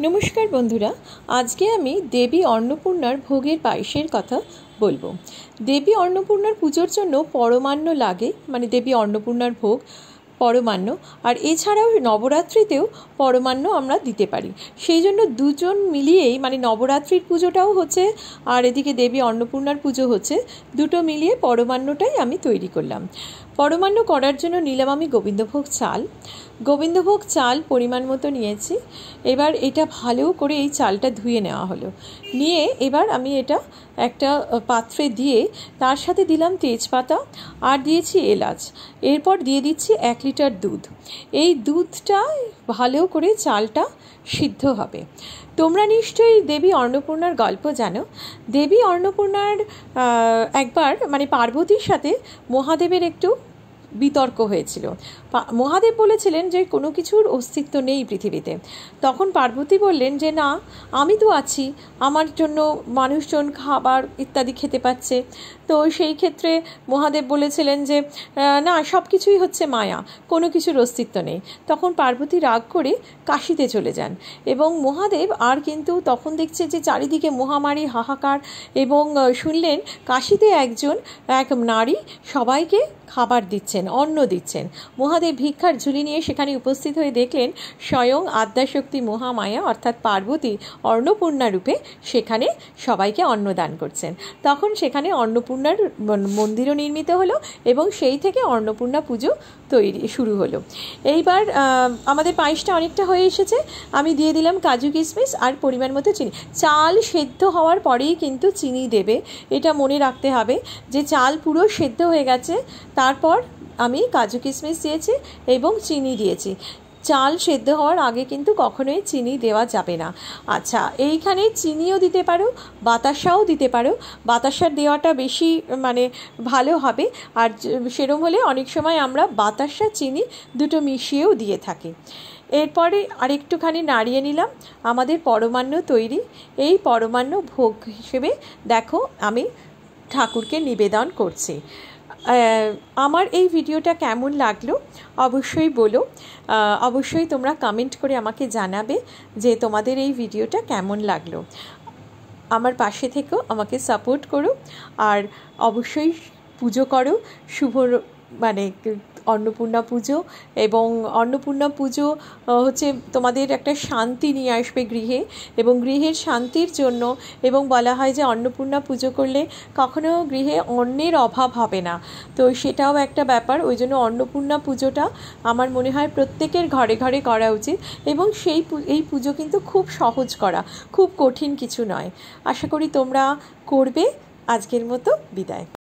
नमस्कार बंधुरा, आज के आमी देवी अन्नपूर्णार भोगेर पायसेर कथा बोलबो। देवी अन्नपूर्णार पुजोर जोन्नो परमान्न लागे, माने देवी अन्नपूर्णार भोग परमान्न, और एछाड़ाओ नवरात्रितेও परमान्न आमरा दिते पारी। सेई जोन्नो दुजोन मिलिएई माने नवरात्रिर पुजोटाও হচ্ছে আর এদিকে দেবী अन्नपूर्णार पुजो হচ্ছে, দুটো মিলিয়ে परमान्नटाই आमी तैरी करलाम। परमान्न करार जोन्नो निलाम आमी गोविंदभोग चाल परिमाण मतो निয়েছি। এবার এটা ভালো করে এই চালটা ধুয়ে নেওয়া হলো। নিয়ে এবার আমি এটা একটা পাত্রে দিয়ে তার সাথে দিলাম তেজপাতা আর দিয়েছি এলাচ। এরপর দিয়ে দিচ্ছি 1 লিটার দুধ। এই দুধটা ভালো করে চালটা সিদ্ধ হবে। তোমরা নিশ্চয়ই দেবী अन्नपूर्णार গল্প জানো। দেবী अन्नपूर्णार একবার মানে পার্বতীর সাথে মহাদেবের একটু বিতর্ক হয়েছিল। মহাদেব বলেছিলেন যে কোনো কিছুর অস্তিত্ব নেই পৃথিবীতে। তখন পার্বতী বললেন যে না, আমি তো আছি, আমার জন্য মানুষজন খাবার ইত্যাদি খেতে পাচ্ছে। তো সেই ক্ষেত্রে মহাদেব বলেছিলেন যে না, সব কিছুই হচ্ছে মায়া, কোনো কিছুর অস্তিত্ব নেই। তখন পার্বতী রাগ করে কাশিতে চলে যান এবং মহাদেব আর কিন্তু তখন দেখছে যে চারিদিকে মহামারী হাহাকার, এবং শুনলেন কাশিতে এক নারী সবাইকে খাবার দিচ্ছেন, অন্ন দিচ্ছেন। মহাদেব ভিক্ষার ঝুলি নিয়ে সেখানে উপস্থিত হয়ে দেখলেন স্বয়ং আদ্যাশক্তি মহামায়া অর্থাৎ পার্বতী अन्नपूर्णा রূপে সেখানে সবাইকে অন্নদান করছেন। তখন সেখানে अन्नपूर्णार মন্দিরও নির্মিত হলো এবং সেই থেকে अन्नपूर्णा পুজো শুরু হলো। এইবার আমাদের পায়েসটা অনেকটা হয়ে এসেছে। আমি দিয়ে দিলাম কাজু কিশমিশ আর পরিমাণ মতো চিনি। চাল সেদ্ধ হওয়ার পরেই কিন্তু চিনি দেবে, এটা মনে রাখতে হবে যে চাল পুরো সেদ্ধ হয়ে গেছে তারপর আমি কাজু কিশমিশ দিয়েছি এবং চিনি দিয়েছি। চাল সেদ্ধ হওয়ার আগে কিন্তু কখনোই চিনি দেওয়া যাবে না। আচ্ছা, এইখানে চিনিও দিতে পারো, বাতাসাও দিতে পারো। বাতাসা দেওয়াটা বেশি মানে ভালো হবে, আর সেরকম হলে অনেক সময় আমরা বাতাসা চিনি দুটো মিশিয়েও দিয়ে থাকি। এরপরে আরেকটুখানি নাড়িয়ে নিলাম, আমাদের পরমান্ন তৈরি। এই পরমান্ন ভোগ হিসেবে দেখো আমি ঠাকুরকে নিবেদন করছি। আমার এই ভিডিওটা কেমন লাগলো অবশ্যই বলো। অবশ্যই তোমরা কমেন্ট করে আমাকে জানাবে যে তোমাদের এই ভিডিওটা কেমন লাগলো। আমার পাশে থেকেও আমাকে সাপোর্ট করো, আর অবশ্যই পুজো করো। শুভ মানে अन्नपूर्णा পুজো, এবং अन्नपूर्णा পুজো হচ্ছে তোমাদের একটা শান্তি নিয়ে আসবে গৃহে, এবং গৃহের শান্তির জন্য। এবং বলা হয় যে अन्नपूर्णा পুজো করলে কখনো গৃহে অন্নের অভাব হবে না। তো সেটাও একটা ব্যাপার। ওই জন্য अन्नपूर्णा পুজোটা আমার মনে হয় প্রত্যেকের ঘরে ঘরে করা উচিত। এবং এই পুজো কিন্তু খুব সহজ করা, খুব কঠিন কিছু নয়। আশা করি তোমরা করবে। আজকের মতো বিদায়।